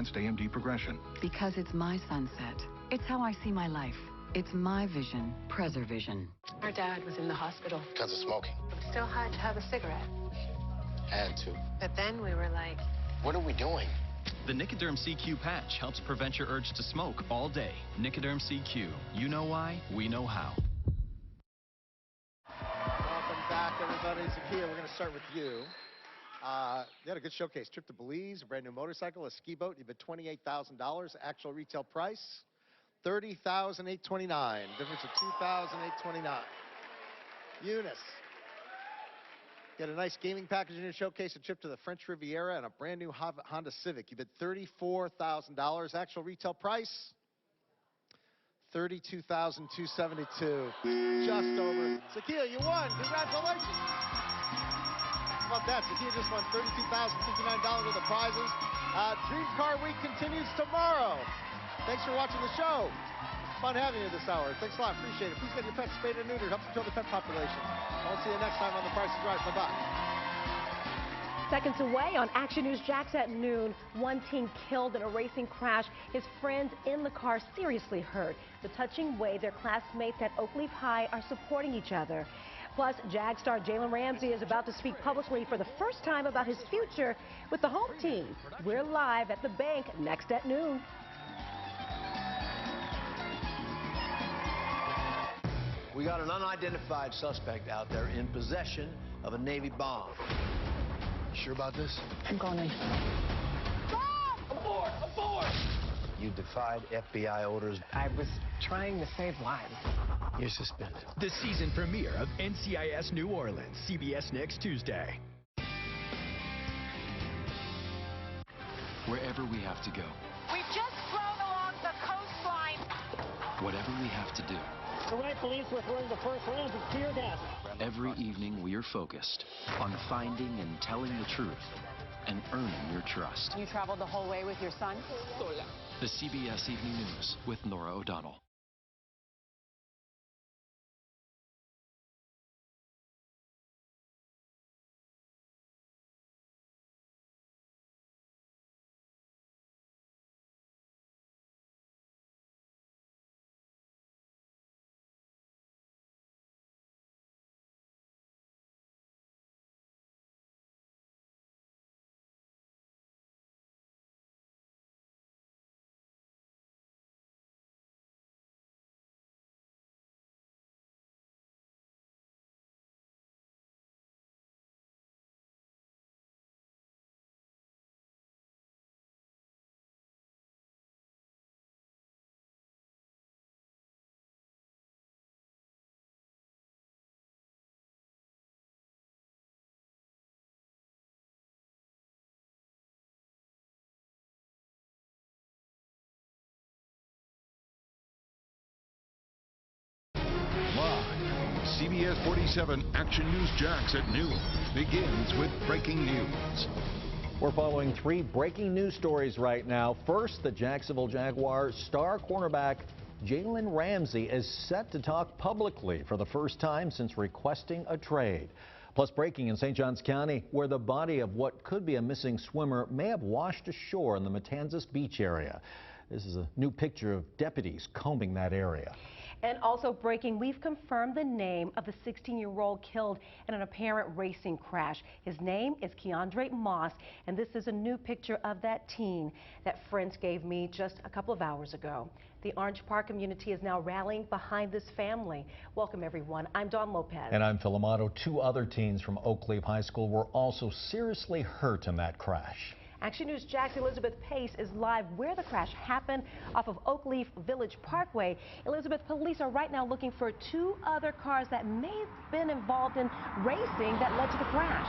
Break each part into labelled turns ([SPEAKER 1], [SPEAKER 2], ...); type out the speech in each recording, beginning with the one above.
[SPEAKER 1] advanced AMD progression.
[SPEAKER 2] Because it's my sunset. It's how I see my life. It's my vision, Preservision.
[SPEAKER 3] Our dad was in the hospital.
[SPEAKER 4] Because of smoking.
[SPEAKER 3] It still had to have a cigarette.
[SPEAKER 4] Had to.
[SPEAKER 3] But then we were like,
[SPEAKER 4] what are we doing?
[SPEAKER 5] The Nicoderm CQ patch helps prevent your urge to smoke all day. Nicoderm CQ. You know why, we know how.
[SPEAKER 6] Welcome back, everybody. Zakia, we're going to start with you. You had a good showcase. Trip to Belize, a brand new motorcycle, a ski boat. You bid $28,000. Actual retail price, $30,829. Difference of $2,829. Eunice. You had a nice gaming package in your showcase, a trip to the French Riviera, and a brand new Honda Civic. You bid $34,000. Actual retail price, $32,272. Just over. Zakia, you won. Congratulations. How about that? Zakia just won $32,059 worth of prizes. Dream Car Week continues tomorrow. Thanks for watching the show. Fun having you this hour. Thanks a lot. Appreciate it. Please get your pets spayed and neutered. Helps control the pet population. I'll see you next time on The Price is Right. Bye-bye.
[SPEAKER 7] Seconds away on Action News Jax at noon. One teen killed in a racing crash. His friends in the car seriously hurt. The touching way their classmates at Oakleaf High are supporting each other. Plus, Jag star Jalen Ramsey is about to speak publicly for the first time about his future with the home team. We're live at the bank next at noon.
[SPEAKER 8] We got an unidentified suspect out there in possession of a Navy bomb.
[SPEAKER 4] Sure about this?
[SPEAKER 3] I'm going in.
[SPEAKER 8] Abort! Abort! You defied FBI orders.
[SPEAKER 3] I was trying to save lives.
[SPEAKER 8] You're suspended.
[SPEAKER 9] The season premiere of NCIS New Orleans, CBS next Tuesday.
[SPEAKER 5] Wherever we have to go.
[SPEAKER 10] We've just flown along the coastline.
[SPEAKER 5] Whatever we have to do.
[SPEAKER 11] The right police were throwing the first rounds of tear gas.
[SPEAKER 5] Every evening we are focused on finding and telling the truth and earning your trust.
[SPEAKER 10] You traveled the whole way with your son?
[SPEAKER 5] The CBS Evening News with Nora O'Donnell.
[SPEAKER 1] CBS 47 Action News Jax at noon begins with breaking news.
[SPEAKER 12] We're following three breaking news stories right now. First, the Jacksonville Jaguars star cornerback Jalen Ramsey is set to talk publicly for the first time since requesting a trade. Plus, breaking in St. Johns County, where the body of what could be a missing swimmer may have washed ashore in the Matanzas Beach area. This is a new picture of deputies combing that area.
[SPEAKER 7] And also breaking, we've confirmed the name of the 16-year-old killed in an apparent racing crash. His name is Keandre Moss, and this is a new picture of that teen that friends gave me just a couple of hours ago. The Orange Park community is now rallying behind this family. Welcome, everyone. I'm Dawn Lopez.
[SPEAKER 12] And I'm Phil Amato. Two other teens from Oakleaf High School were also seriously hurt in that crash.
[SPEAKER 7] Action News Jax Elizabeth Pace is live where the crash happened off of Oakleaf Village Parkway. Elizabeth, police are right now looking for two other cars that may have been involved in racing that led to the crash.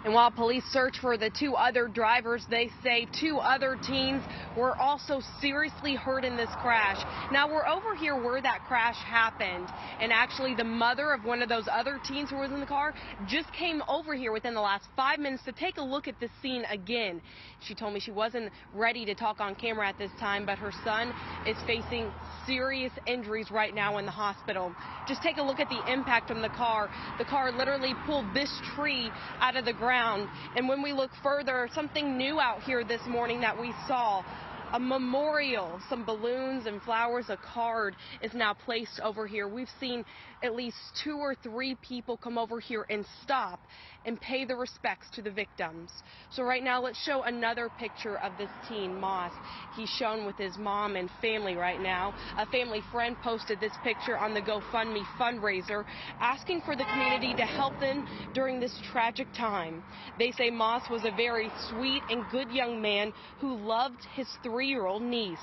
[SPEAKER 13] And while police search for the two other drivers, they say two other teens were also seriously hurt in this crash. Now, we're over here where that crash happened, and actually the mother of one of those other teens who was in the car just came over here within the last 5 minutes to take a look at this scene again. She told me she wasn't ready to talk on camera at this time, but her son is facing serious injuries right now in the hospital. Just take a look at the impact from the car. The car literally pulled this tree out of the ground around. And when we look further, something new out here this morning that we saw. A memorial, some balloons and flowers, a card is now placed over here. We've seen at least 2 or 3 people come over here and stop and pay the respects to the victims. So right now, let's show another picture of this teen, Moss. He's shown with his mom and family right now. A family friend posted this picture on the GoFundMe fundraiser, asking for the community to help them during this tragic time. They say Moss was a very sweet and good young man who loved his 3-year-old niece.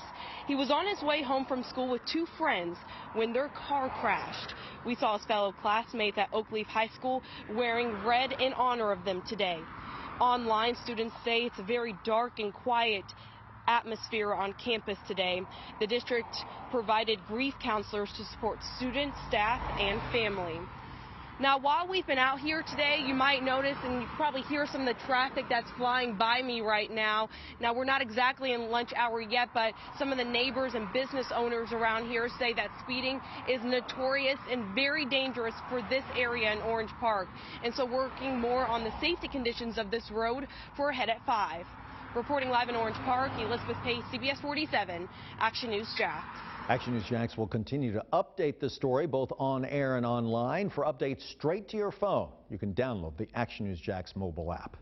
[SPEAKER 13] He was on his way home from school with 2 friends when their car crashed. We saw his fellow classmates at Oakleaf High School wearing red in honor of them today. Online, students say it's a very dark and quiet atmosphere on campus today. The district provided grief counselors to support students, staff, and family. Now, while we've been out here today, you might notice and you probably hear some of the traffic that's flying by me right now. Now, we're not exactly in lunch hour yet, but some of the neighbors and business owners around here say that speeding is notorious and very dangerous for this area in Orange Park. And so working more on the safety conditions of this road for Ahead at 5. Reporting live in Orange Park, Elizabeth Pace, CBS 47, Action News Jax.
[SPEAKER 12] Action News Jax will continue to update the story both on air and online. For updates straight to your phone, you can download the Action News Jax mobile app.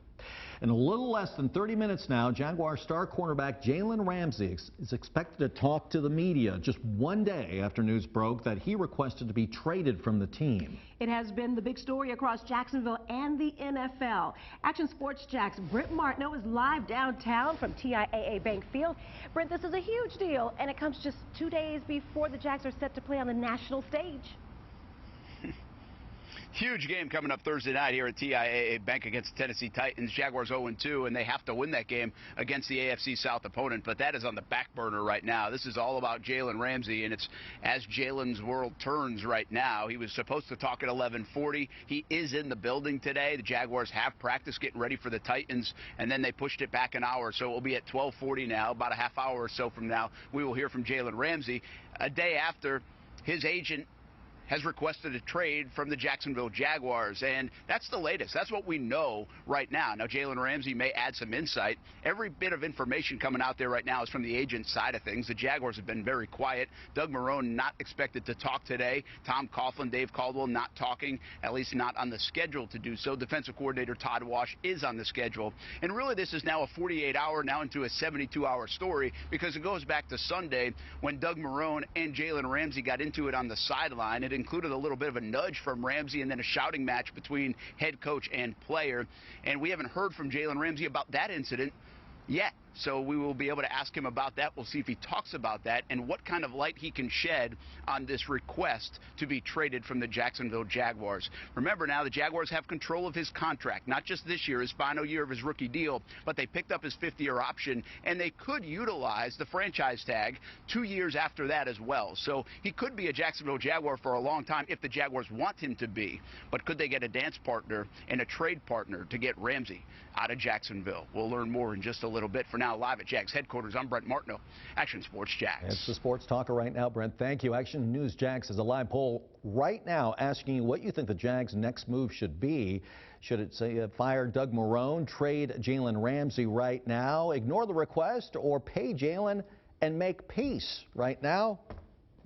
[SPEAKER 12] In a little less than 30 minutes now, Jaguar star cornerback Jalen Ramsey is expected to talk to the media just one day after news broke that he requested to be traded from the team.
[SPEAKER 7] It has been the big story across Jacksonville and the NFL. Action Sports Jax Brent Martineau is live downtown from TIAA Bank Field. Brent, this is a huge deal, and it comes just 2 days before the Jags are set to play on the national stage.
[SPEAKER 14] Huge game coming up Thursday night here at TIAA Bank against the Tennessee Titans. Jaguars 0-2, and they have to win that game against the AFC South opponent, but that is on the back burner right now. This is all about Jalen Ramsey, and it's as Jalen's world turns right now. He was supposed to talk at 11:40. He is in the building today. The Jaguars have practice getting ready for the Titans, and then they pushed it back an hour, so it will be at 12:40 now. About a half hour or so from now, we will hear from Jalen Ramsey. A day after his agent has requested a trade from the Jacksonville Jaguars, and that's the latest. That's what we know right now. Now, Jalen Ramsey may add some insight. Every bit of information coming out there right now is from the agent side of things. The Jaguars have been very quiet. Doug Marrone not expected to talk today. Tom Coughlin, Dave Caldwell not talking, at least not on the schedule to do so. Defensive coordinator Todd Wash is on the schedule. And really, this is now a 48-hour, now into a 72-hour story, because it goes back to Sunday when Doug Marrone and Jalen Ramsey got into it on the sideline. It included a little bit of a nudge from Ramsey and then a shouting match between head coach and player. And we haven't heard from Jalen Ramsey about that incident yet. So we will be able to ask him about that. We'll see if he talks about that and what kind of light he can shed on this request to be traded from the Jacksonville Jaguars. Remember now, the Jaguars have control of his contract, not just this year, his final year of his rookie deal, but they picked up his 5th-year option, and they could utilize the franchise tag 2 years after that as well. So he could be a Jacksonville Jaguar for a long time if the Jaguars want him to be. But could they get a dance partner and a trade partner to get Ramsey out of Jacksonville? We'll learn more in just a little bit. For now, live at Jags headquarters, I'm Brent Martineau, Action Sports Jax.
[SPEAKER 12] It's the Sports Talker right now, Brent. Thank you. Action News Jax is a live poll right now asking you what you think the Jags' next move should be. Should it say fire Doug Marrone, trade Jalen Ramsey right now, ignore the request, or pay Jalen and make peace? Right now,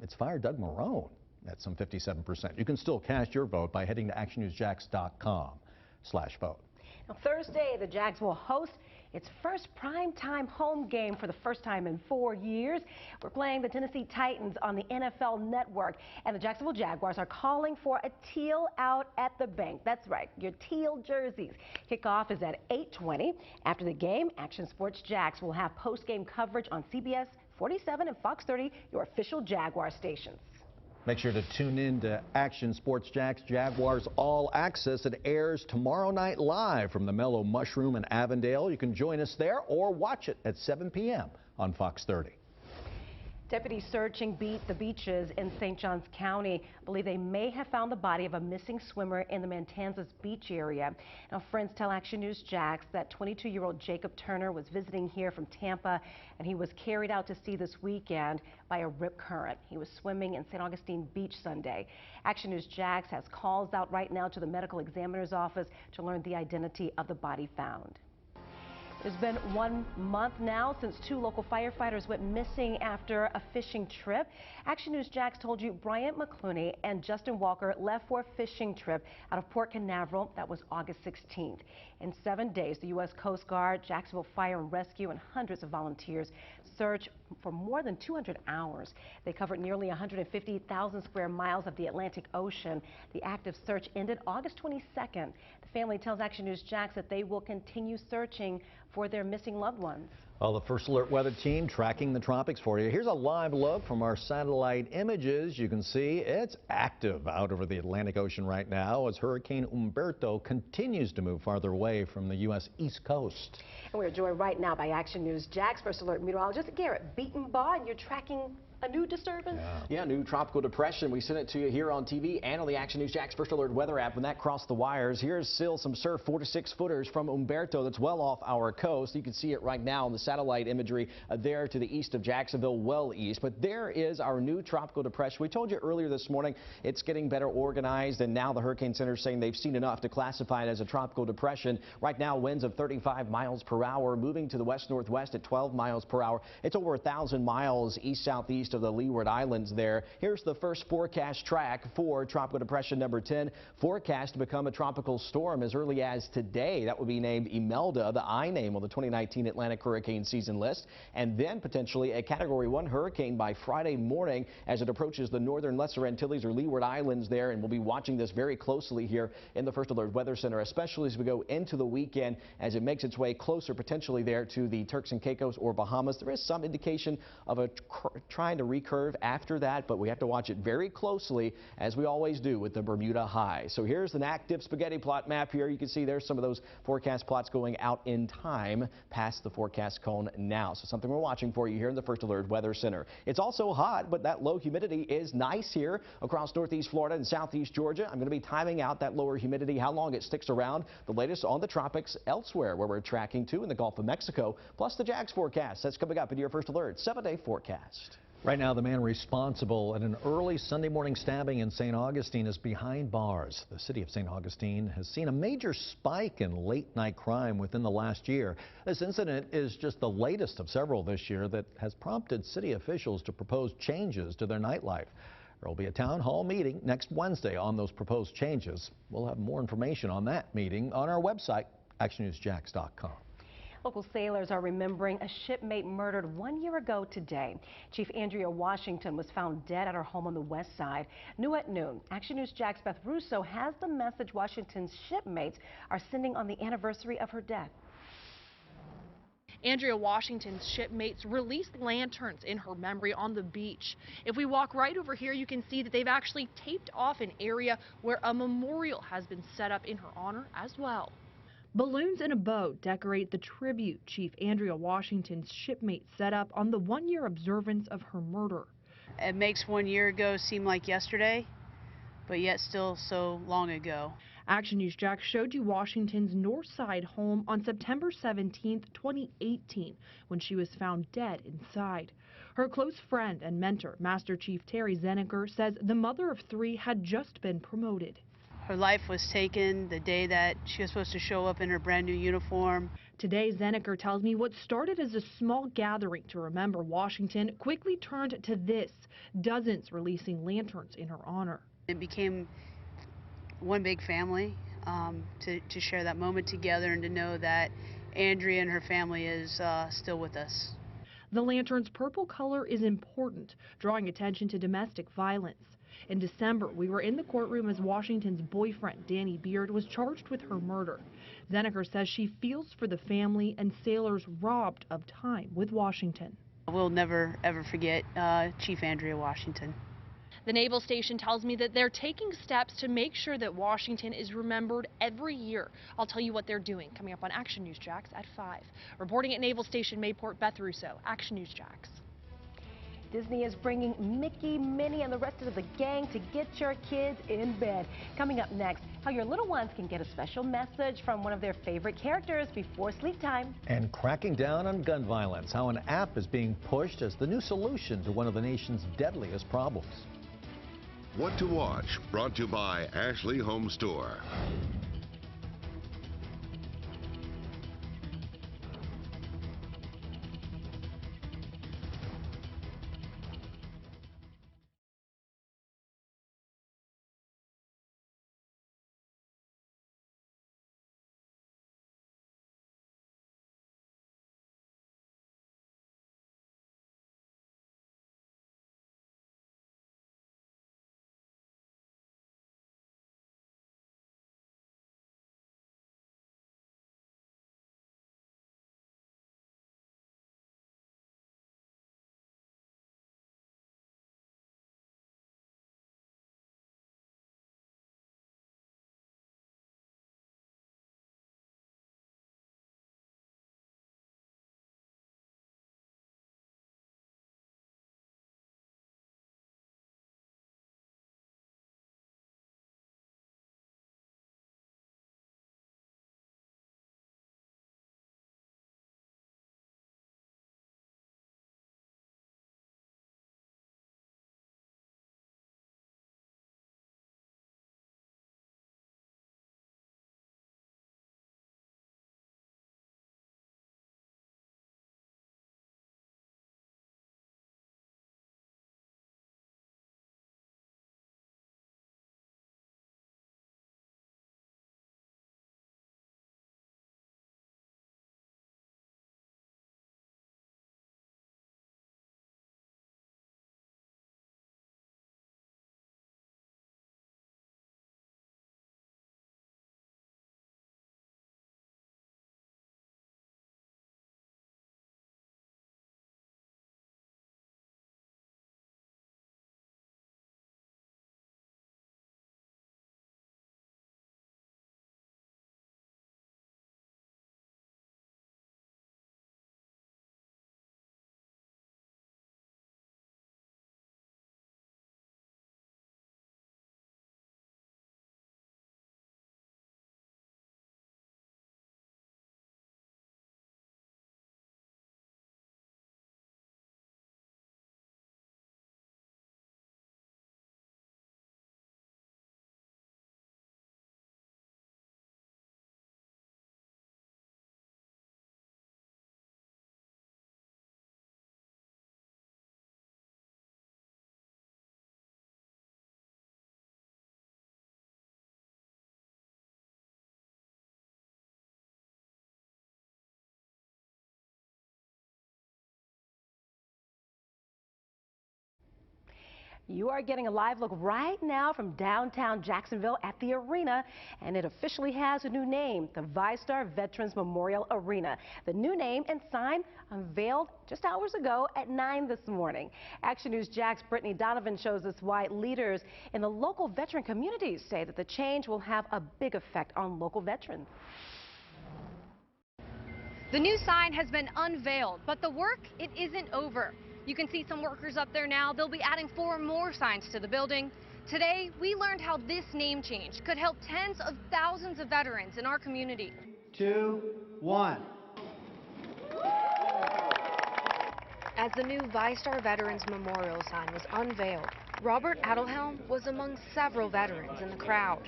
[SPEAKER 12] it's fire Doug Marrone at some 57%. You can still cast your vote by heading to actionnewsjax.com/vote.
[SPEAKER 7] Now, Thursday, the Jags will host its first primetime home game for the first time in 4 years. We're playing the Tennessee Titans on the NFL Network, and the Jacksonville Jaguars are calling for a teal out at the bank. That's right, your teal jerseys. Kickoff is at 8:20. After the game, Action Sports Jax will have post-game coverage on CBS 47 and Fox 30, your official Jaguar stations.
[SPEAKER 12] Make sure to tune in to Action Sports Jax Jaguars All Access. It airs tomorrow night live from the Mellow Mushroom in Avondale. You can join us there or watch it at 7 p.m. on Fox 30.
[SPEAKER 7] Deputies searching the beaches in St. Johns County believe they may have found the body of a missing swimmer in the Matanzas beach area. Now, friends tell Action News Jax that 22-year-old Jacob Turner was visiting here from Tampa, and he was carried out to sea this weekend by a rip current. He was swimming in St. Augustine Beach Sunday. Action News Jax has calls out right now to the medical examiner's office to learn the identity of the body found. It's been 1 month now since 2 local firefighters went missing after a fishing trip. Action News Jax told you Bryant McClooney and Justin Walker left for a fishing trip out of Port Canaveral. That was August 16th. In 7 days, the U.S. Coast Guard, Jacksonville Fire and Rescue, and hundreds of volunteers searched for more than 200 hours. They covered nearly 150,000 square miles of the Atlantic Ocean. The active search ended August 22nd. The family tells Action News Jax that they will continue searching for their missing loved ones.
[SPEAKER 12] Well, the First Alert weather team tracking the tropics for you. Here's a live look from our satellite images. You can see it's active out over the Atlantic Ocean right now as Hurricane Umberto continues to move farther away from the U.S. East Coast.
[SPEAKER 7] And we're joined right now by Action News Jax First Alert meteorologist Garrett Beatonbaugh, and you're tracking a new disturbance?
[SPEAKER 15] Yeah, new tropical depression. We sent it to you here on TV and on the Action News Jax First Alert weather app when that crossed the wires. Here's still some surf 4 to 6 footers from Umberto that's well off our coast. You can see it right now in the satellite imagery there to the east of Jacksonville, well east. But there is our new tropical depression. We told you earlier this morning it's getting better organized, and now the Hurricane Center is saying they've seen enough to classify it as a tropical depression. Right now, winds of 35 miles per hour, moving to the west-northwest at 12 miles per hour. It's over 1,000 miles east-southeast of the Leeward Islands there. Here's the first forecast track for Tropical Depression number 10. Forecast to become a tropical storm as early as today. That would be named Imelda, the I name on the 2019 Atlantic Hurricane Season list, and then potentially a Category 1 hurricane by Friday morning as it approaches the northern Lesser Antilles or Leeward Islands there, and we'll be watching this very closely here in the First Alert Weather Center, especially as we go into the weekend as it makes its way closer potentially there to the Turks and Caicos or Bahamas. There is some indication of a trying to recurve after that, but we have to watch it very closely as we always do with the Bermuda High. So here's an active spaghetti plot map here. You can see there's some of those forecast plots going out in time past the forecast cone now. So something we're watching for you here in the First Alert Weather Center. It's also hot, but that low humidity is nice here across northeast Florida and southeast Georgia. I'm going to be timing out that lower humidity, how long it sticks around. The latest on the tropics elsewhere where we're tracking to in the Gulf of Mexico, plus the Jax forecast. That's coming up in your First Alert 7-day forecast.
[SPEAKER 12] Right now, the man responsible in an early Sunday morning stabbing in St. Augustine is behind bars. The city of St. Augustine has seen a major spike in late-night crime within the last year. This incident is just the latest of several this year that has prompted city officials to propose changes to their nightlife. There will be a town hall meeting next Wednesday on those proposed changes. We'll have more information on that meeting on our website, actionnewsjax.com.
[SPEAKER 7] Local sailors are remembering a shipmate murdered 1 year ago today. Chief Andrea Washington was found dead at her home on the west side. New at noon, Action News Jax Beth Russo has the message Washington's shipmates are sending on the anniversary of her death.
[SPEAKER 16] Andrea Washington's shipmates released lanterns in her memory on the beach. If we walk right over here, you can see that they've actually taped off an area where a memorial has been set up in her honor as well. Balloons and a bow decorate the tribute Chief Andrea Washington's shipmates set up on the 1-year observance of her murder.
[SPEAKER 17] It makes 1 year ago seem like yesterday, but yet still so long ago.
[SPEAKER 16] Action News Jax showed you Washington's north side home on September 17, 2018, when she was found dead inside. Her close friend and mentor, Master Chief Terry Zenneker, says the mother of 3 had just been promoted.
[SPEAKER 17] Her life was taken the day that she was supposed to show up in her brand new uniform.
[SPEAKER 16] Today, Zenneker tells me what started as a small gathering to remember Washington quickly turned to this, dozens releasing lanterns in her honor.
[SPEAKER 17] It became one big family to share that moment together and to know that Andrea and her family is still with us.
[SPEAKER 16] The lantern's purple color is important, drawing attention to domestic violence. In December, we were in the courtroom as Washington's boyfriend, Danny Beard, was charged with her murder. Zenneker says she feels for the family and sailors robbed of time with Washington.
[SPEAKER 17] We'll never, ever forget Chief Andrea Washington.
[SPEAKER 16] The naval station tells me that they're taking steps to make sure that Washington is remembered every year. I'll tell you what they're doing coming up on Action News Jax at 5. Reporting at Naval Station Mayport, Beth Russo, Action News Jax.
[SPEAKER 7] Disney is bringing Mickey, Minnie, and the rest of the gang to get your kids in bed. Coming up next, how your little ones can get a special message from one of their favorite characters before sleep time.
[SPEAKER 12] And cracking down on gun violence, how an app is being pushed as the new solution to one of the nation's deadliest problems.
[SPEAKER 1] What to watch, brought to you by Ashley Home Store.
[SPEAKER 7] You are getting a live look right now from downtown Jacksonville at the arena, and it officially has a new name, the VyStar Veterans Memorial Arena. The new name and sign unveiled just hours ago at 9 this morning. Action News Jack's Brittany Donovan shows us why leaders in the local veteran communities say that the change will have a big effect on local veterans.
[SPEAKER 18] The new sign has been unveiled, but the work, it isn't over. You can see some workers up there now. They'll be adding 4 more signs to the building. Today, we learned how this name change could help tens of thousands of veterans in our community.
[SPEAKER 19] 2, 1.
[SPEAKER 18] As the new VyStar Veterans Memorial sign was unveiled, Robert Adelhelm was among several veterans in the crowd.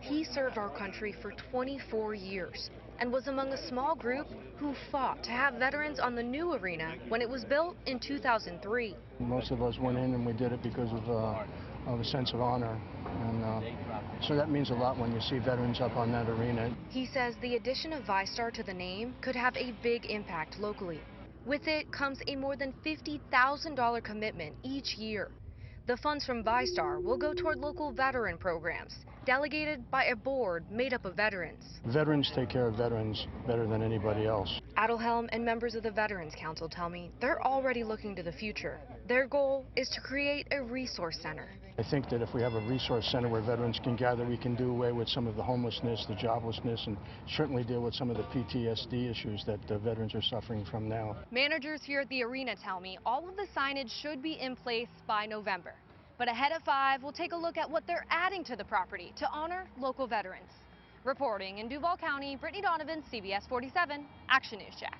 [SPEAKER 18] He served our country for 24 years and was among a small group who fought to have veterans on the new arena when it was built in 2003.
[SPEAKER 20] Most of us went in and we did it because of a sense of honor, and so that means a lot when you see veterans up on that arena.
[SPEAKER 18] He says the addition of VyStar to the name could have a big impact locally. With it comes a more than $50,000 commitment each year. The funds from VyStar will go toward local veteran programs, delegated by a board made up of veterans.
[SPEAKER 20] Veterans take care of veterans better than anybody else.
[SPEAKER 18] Adelhelm and members of the Veterans Council tell me they're already looking to the future. Their goal is to create a resource center.
[SPEAKER 20] I think that if we have a resource center where veterans can gather, we can do away with some of the homelessness, the joblessness, and certainly deal with some of the PTSD issues that the veterans are suffering from now.
[SPEAKER 18] Managers here at the arena tell me all of the signage should be in place by November. But ahead of 5, we'll take a look at what they're adding to the property to honor local veterans. Reporting in Duval County, Brittany Donovan, CBS 47, Action News Jax.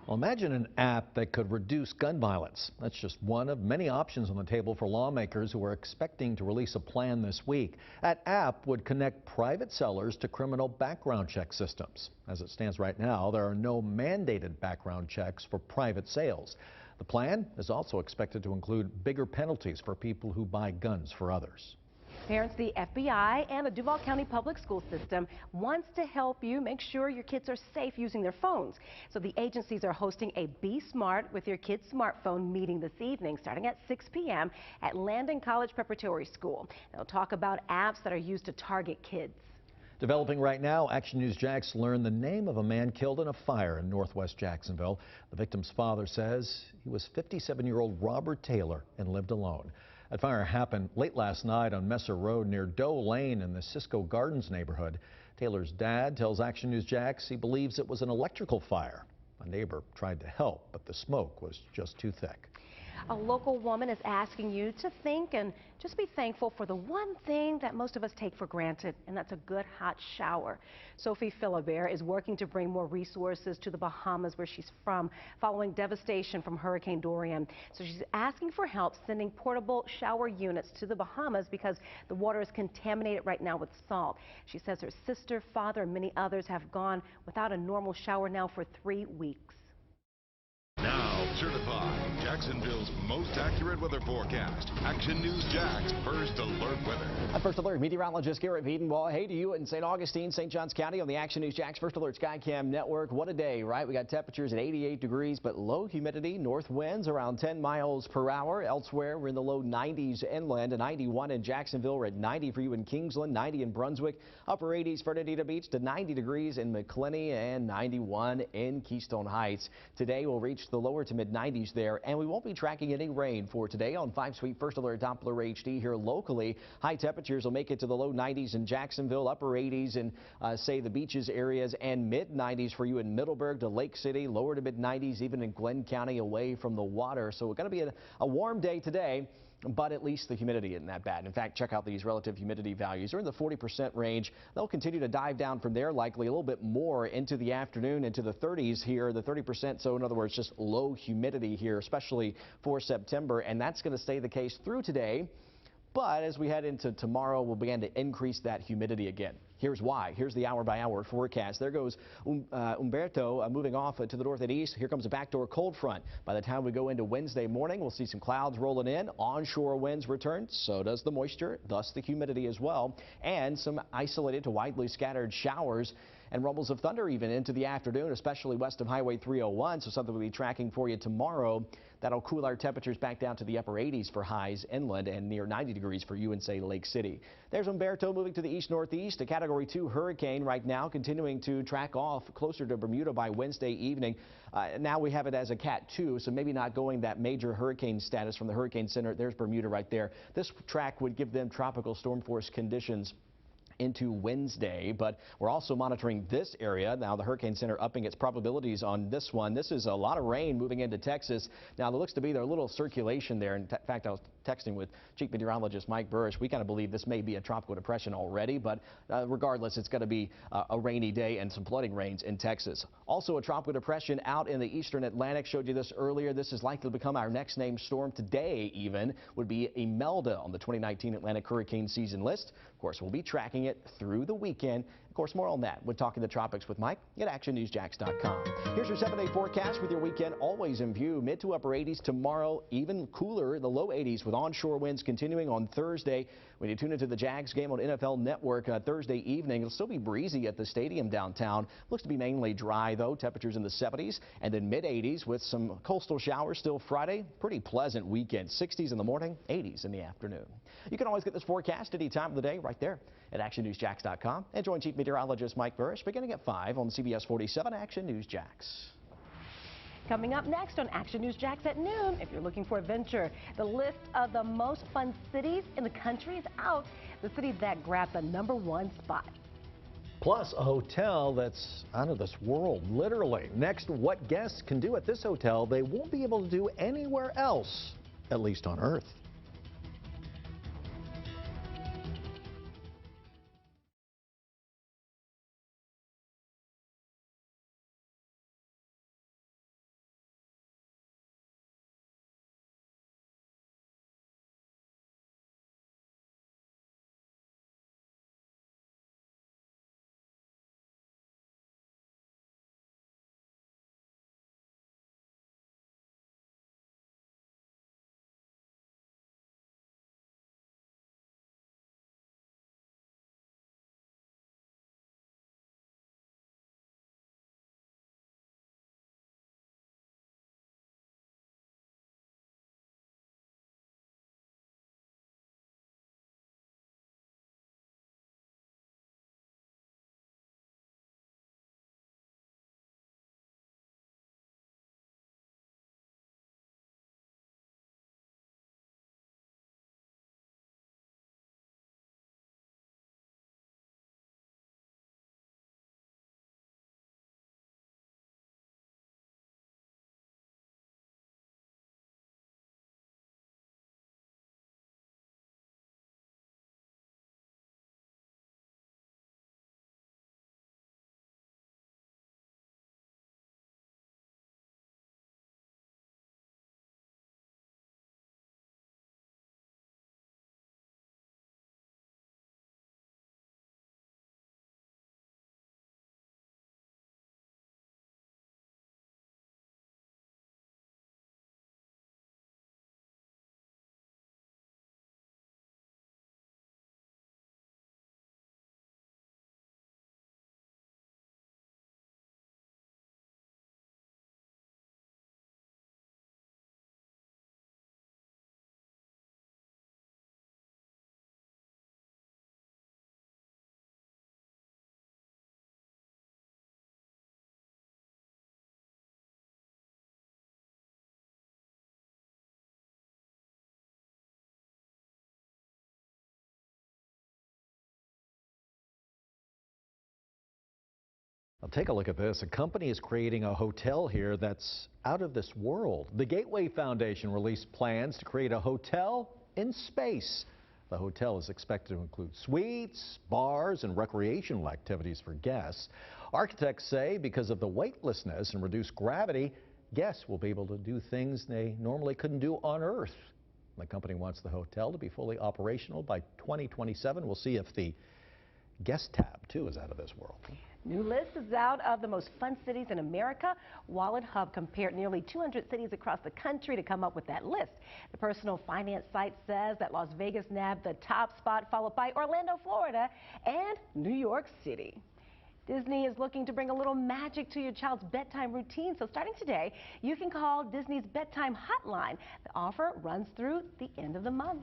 [SPEAKER 12] Well, imagine an app that could reduce gun violence. That's just one of many options on the table for lawmakers who are expecting to release a plan this week. That app would connect private sellers to criminal background check systems. As it stands right now, there are no mandated background checks for private sales. The plan is also expected to include bigger penalties for people who buy guns for others.
[SPEAKER 7] Parents, the FBI, and the Duval County Public School System wants to help you make sure your kids are safe using their phones. So the agencies are hosting a Be Smart with your kid's smartphone meeting this evening starting at 6 p.m. at Landon College Preparatory School. They'll talk about apps that are used to target kids.
[SPEAKER 12] Developing right now, Action News Jax learned the name of a man killed in a fire in northwest Jacksonville. The victim's father says he was 57-year-old Robert Taylor and lived alone. That fire happened late last night on Messer Road near Doe Lane in the Cisco Gardens neighborhood. Taylor's dad tells Action News Jax he believes it was an electrical fire. A neighbor tried to help, but the smoke was just too thick.
[SPEAKER 7] A local woman is asking you to think and just be thankful for the one thing that most of us take for granted, and that's a good hot shower. Sophie Philibert is working to bring more resources to the Bahamas, where she's from, following devastation from Hurricane Dorian. So she's asking for help sending portable shower units to the Bahamas because the water is contaminated right now with salt. She says her sister, father, and many others have gone without a normal shower now for 3 weeks.
[SPEAKER 1] Now certified Jacksonville's most accurate weather forecast. Action News Jax First Alert Weather.
[SPEAKER 15] I'm First Alert meteorologist Garrett Wiedenwald. Hey to you in St. Augustine, St. Johns County on the Action News Jax First Alert Skycam Network. What a day, right? We got temperatures at 88 degrees, but low humidity, north winds around 10 miles per hour. Elsewhere, we're in the low 90s inland, 91 in Jacksonville. We're at 90 for you in Kingsland, 90 in Brunswick, upper 80s for Fernandina Beach to 90 degrees in McClenny, and 91 in Keystone Heights. Today we'll reach the lower to mid-90s there, and we won't be tracking any rain for today on 5-Sweep First Alert Doppler HD here locally. High temperatures will make it to the low 90s in Jacksonville, upper 80s in, say, the beaches areas, and mid-90s for you in Middleburg to Lake City, lower to mid-90s even in Glenn County away from the water. So we're going to be a warm day today, but at least the humidity isn't that bad. In fact, check out these relative humidity values. They're in the 40% range. They'll continue to dive down from there, likely a little bit more into the afternoon, into the 30s here, the 30%. So in other words, just low humidity here, especially for September. And that's going to stay the case through today. But as we head into tomorrow, we'll begin to increase that humidity again. Here's why. Here's the hour-by-hour forecast. There goes Umberto moving off to the north and east. Here comes a backdoor cold front. By the time we go into Wednesday morning, we'll see some clouds rolling in. Onshore winds return. So does the moisture, thus the humidity as well. And some isolated to widely scattered showers and rumbles of thunder even into the afternoon, especially west of Highway 301. So something we'll be tracking for you tomorrow. That'll cool our temperatures back down to the upper 80s for highs inland and near 90 degrees for you in, say, Lake City. There's Umberto moving to the east-northeast, a Category 2 hurricane right now, continuing to track off closer to Bermuda by Wednesday evening. Now we have it as a Cat 2, so maybe not going that major hurricane status from the Hurricane Center. There's Bermuda right there. This track would give them tropical storm force conditions into Wednesday, but we're also monitoring this area. Now the Hurricane Center upping its probabilities on this one. This is a lot of rain moving into Texas. Now there looks to be a little circulation there. In fact, I was texting with Chief Meteorologist Mike Burrish. We kind of believe this may be a tropical depression already, but regardless, it's going to be a rainy day and some flooding rains in Texas. Also a tropical depression out in the eastern Atlantic. Showed you this earlier. This is likely to become our next named storm today even, would be Imelda on the 2019 Atlantic hurricane season list. Of course, we'll be tracking it through the weekend. Of course, more on that. We're talking the tropics with Mike at actionnewsjax.com. Here's your 7-day forecast with your weekend always in view. Mid to upper 80s tomorrow, even cooler, the low 80s with onshore winds continuing on Thursday. When you tune into the Jags game on NFL Network Thursday evening, it'll still be breezy at the stadium downtown. Looks to be mainly dry, though. Temperatures in the 70s and then mid-80s with some coastal showers still Friday. Pretty pleasant weekend. 60s in the morning, 80s in the afternoon. You can always get this forecast any time of the day right there at actionnewsjax.com. And join Chief Meteorologist Mike Burrish beginning at 5 on CBS 47 Action News Jax.
[SPEAKER 7] Coming up next on Action News Jax at noon, if you're looking for adventure, the list of the most fun cities in the country is out. The city that grabbed the #1 spot.
[SPEAKER 12] Plus, a hotel that's out of this world, literally. Next, what guests can do at this hotel they won't be able to do anywhere else, at least on Earth. Now take a look at this. A company is creating a hotel here that's out of this world. The Gateway Foundation released plans to create a hotel in space. The hotel is expected to include suites, bars, and recreational activities for guests. Architects say because of the weightlessness and reduced gravity, guests will be able to do things they normally couldn't do on Earth. The company wants the hotel to be fully operational by 2027. We'll see if the guest tab, too, is out of this world.
[SPEAKER 7] New list is out of the most fun cities in America. Wallet Hub compared nearly 200 cities across the country to come up with that list. The personal finance site says that Las Vegas nabbed the top spot, followed by Orlando, Florida, and New York City. Disney is looking to bring a little magic to your child's bedtime routine. So starting today, you can call Disney's bedtime hotline. The offer runs through the end of the month.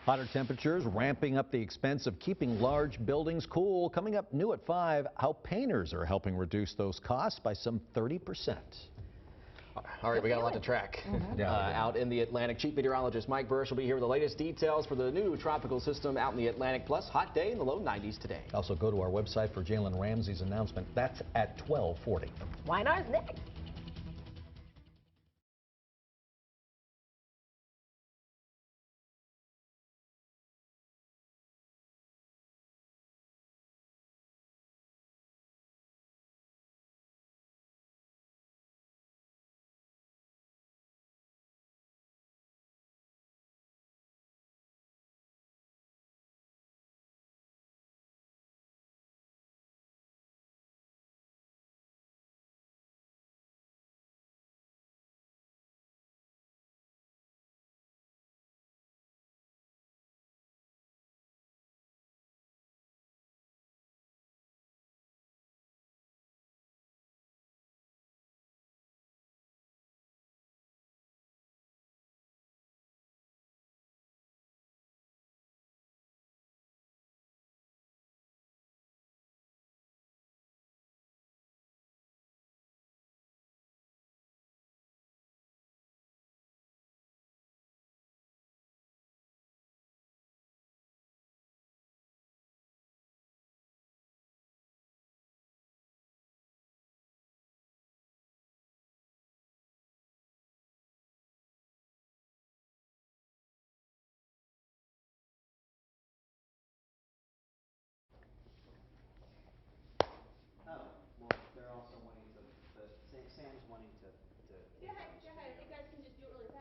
[SPEAKER 12] Hotter temperatures ramping up the expense of keeping large buildings cool. Coming up new at 5, how painters are helping reduce those costs by some 30%.
[SPEAKER 15] All right, we got a lot to track. Out in the Atlantic, Chief Meteorologist Mike Bursch will be here with the latest details for the new tropical system out in the Atlantic. Plus, hot day in the low 90s today.
[SPEAKER 12] Also, go to our website for Jalen Ramsey's announcement. That's at 12:40.
[SPEAKER 7] YNR's next.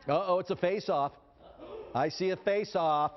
[SPEAKER 12] Uh-oh, it's a face-off. I see a face-off.